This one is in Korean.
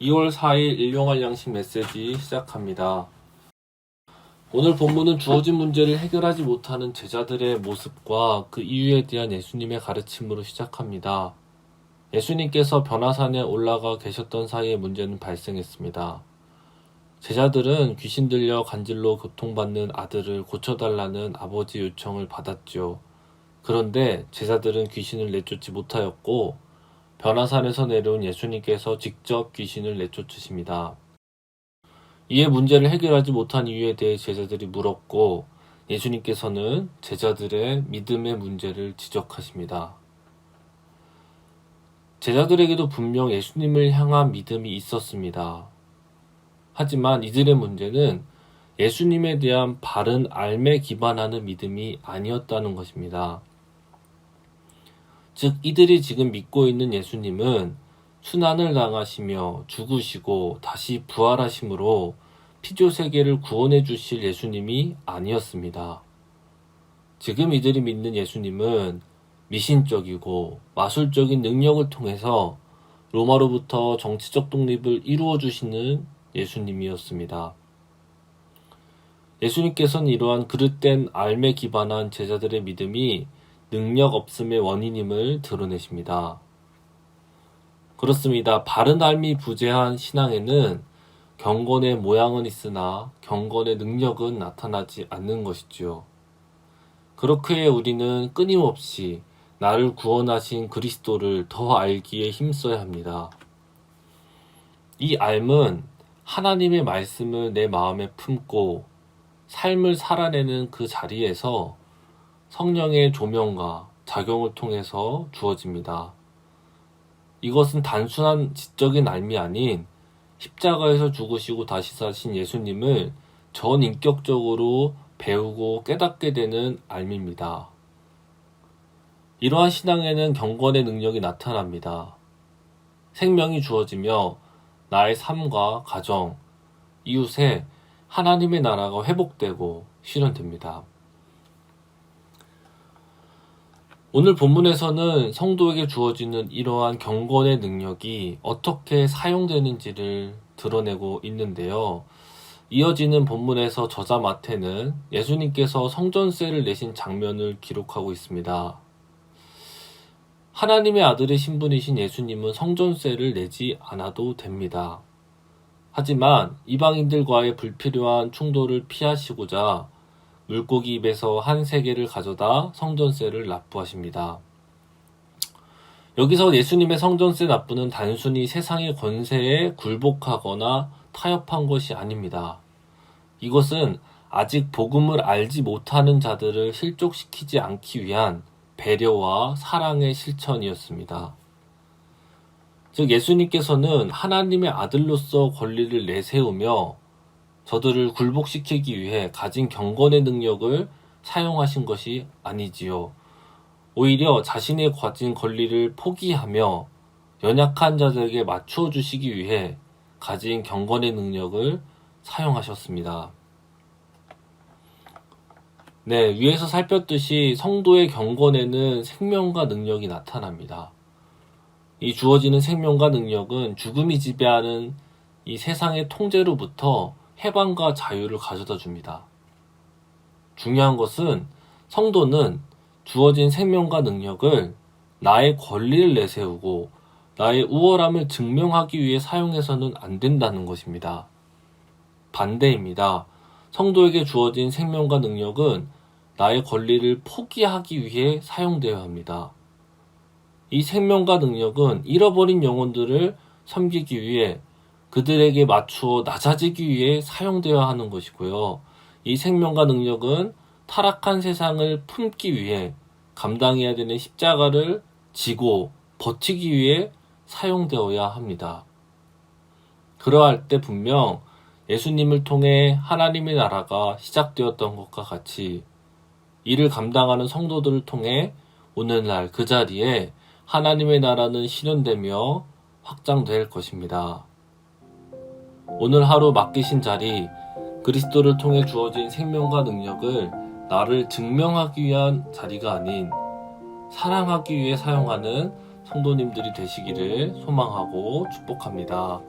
2월 4일 일용할 양식 메시지 시작합니다. 오늘 본문은 주어진 문제를 해결하지 못하는 제자들의 모습과 그 이유에 대한 예수님의 가르침으로 시작합니다. 예수님께서 변화산에 올라가 계셨던 사이에 문제는 발생했습니다. 제자들은 귀신 들려 간질로 고통받는 아들을 고쳐달라는 아버지 요청을 받았죠. 그런데 제자들은 귀신을 내쫓지 못하였고 변화산에서 내려온 예수님께서 직접 귀신을 내쫓으십니다. 이에 문제를 해결하지 못한 이유에 대해 제자들이 물었고 예수님께서는 제자들의 믿음의 문제를 지적하십니다. 제자들에게도 분명 예수님을 향한 믿음이 있었습니다. 하지만 이들의 문제는 예수님에 대한 바른 알매 기반하는 믿음이 아니었다는 것입니다. 즉 이들이 지금 믿고 있는 예수님은 순환을 당하시며 죽으시고 다시 부활하심으로 피조세계를 구원해 주실 예수님이 아니었습니다. 지금 이들이 믿는 예수님은 미신적이고 마술적인 능력을 통해서 로마로부터 정치적 독립을 이루어 주시는 예수님이었습니다. 예수님께서는 이러한 그릇된 알매 기반한 제자들의 믿음이 능력 없음의 원인임을 드러내십니다. 그렇습니다. 바른 알미 부재한 신앙에는 경건의 모양은 있으나 경건의 능력은 나타나지 않는 것이지요. 그렇기에 우리는 끊임없이 나를 구원하신 그리스도를 더 알기에 힘써야 합니다. 이 알은 하나님의 말씀을 내 마음에 품고 삶을 살아내는 그 자리에서 성령의 조명과 작용을 통해서 주어집니다. 이것은 단순한 지적인 알미 아닌 십자가에서 죽으시고 다시 사신 예수님을 전인격적으로 배우고 깨닫게 되는 알미입니다. 이러한 신앙에는 경건의 능력이 나타납니다. 생명이 주어지며 나의 삶과 가정, 이웃에 하나님의 나라가 회복되고 실현됩니다. 오늘 본문에서는 성도에게 주어지는 이러한 경건의 능력이 어떻게 사용되는지를 드러내고 있는데요. 이어지는 본문에서 저자 마태는 예수님께서 성전세를 내신 장면을 기록하고 있습니다. 하나님의 아들의 신분이신 예수님은 성전세를 내지 않아도 됩니다. 하지만 이방인들과의 불필요한 충돌을 피하시고자 물고기 입에서 한 세개를 가져다 성전세를 납부하십니다. 여기서 예수님의 성전세 납부는 단순히 세상의 권세에 굴복하거나 타협한 것이 아닙니다. 이것은 아직 복음을 알지 못하는 자들을 실족시키지 않기 위한 배려와 사랑의 실천이었습니다. 즉 예수님께서는 하나님의 아들로서 권리를 내세우며 저들을 굴복시키기 위해 가진 경건의 능력을 사용하신 것이 아니지요. 오히려 자신의 가진 권리를 포기하며 연약한 자들에게 맞추어 주시기 위해 가진 경건의 능력을 사용하셨습니다. 위에서 살폈듯이 성도의 경건에는 생명과 능력이 나타납니다. 이 주어지는 생명과 능력은 죽음이 지배하는 이 세상의 통제로부터 해방과 자유를 가져다 줍니다. 중요한 것은 성도는 주어진 생명과 능력을 나의 권리를 내세우고 나의 우월함을 증명하기 위해 사용해서는 안 된다는 것입니다. 반대입니다. 성도에게 주어진 생명과 능력은 나의 권리를 포기하기 위해 사용되어야 합니다. 이 생명과 능력은 잃어버린 영혼들을 섬기기 위해 그들에게 맞추어 낮아지기 위해 사용되어야 하는 것이고요. 이 생명과 능력은 타락한 세상을 품기 위해 감당해야 되는 십자가를 지고 버티기 위해 사용되어야 합니다. 그러할 때 분명 예수님을 통해 하나님의 나라가 시작되었던 것과 같이 이를 감당하는 성도들을 통해 오늘날 그 자리에 하나님의 나라는 실현되며 확장될 것입니다. 오늘 하루 맡기신 자리, 그리스도를 통해 주어진 생명과 능력을 나를 증명하기 위한 자리가 아닌 사랑하기 위해 사용하는 성도님들이 되시기를 소망하고 축복합니다.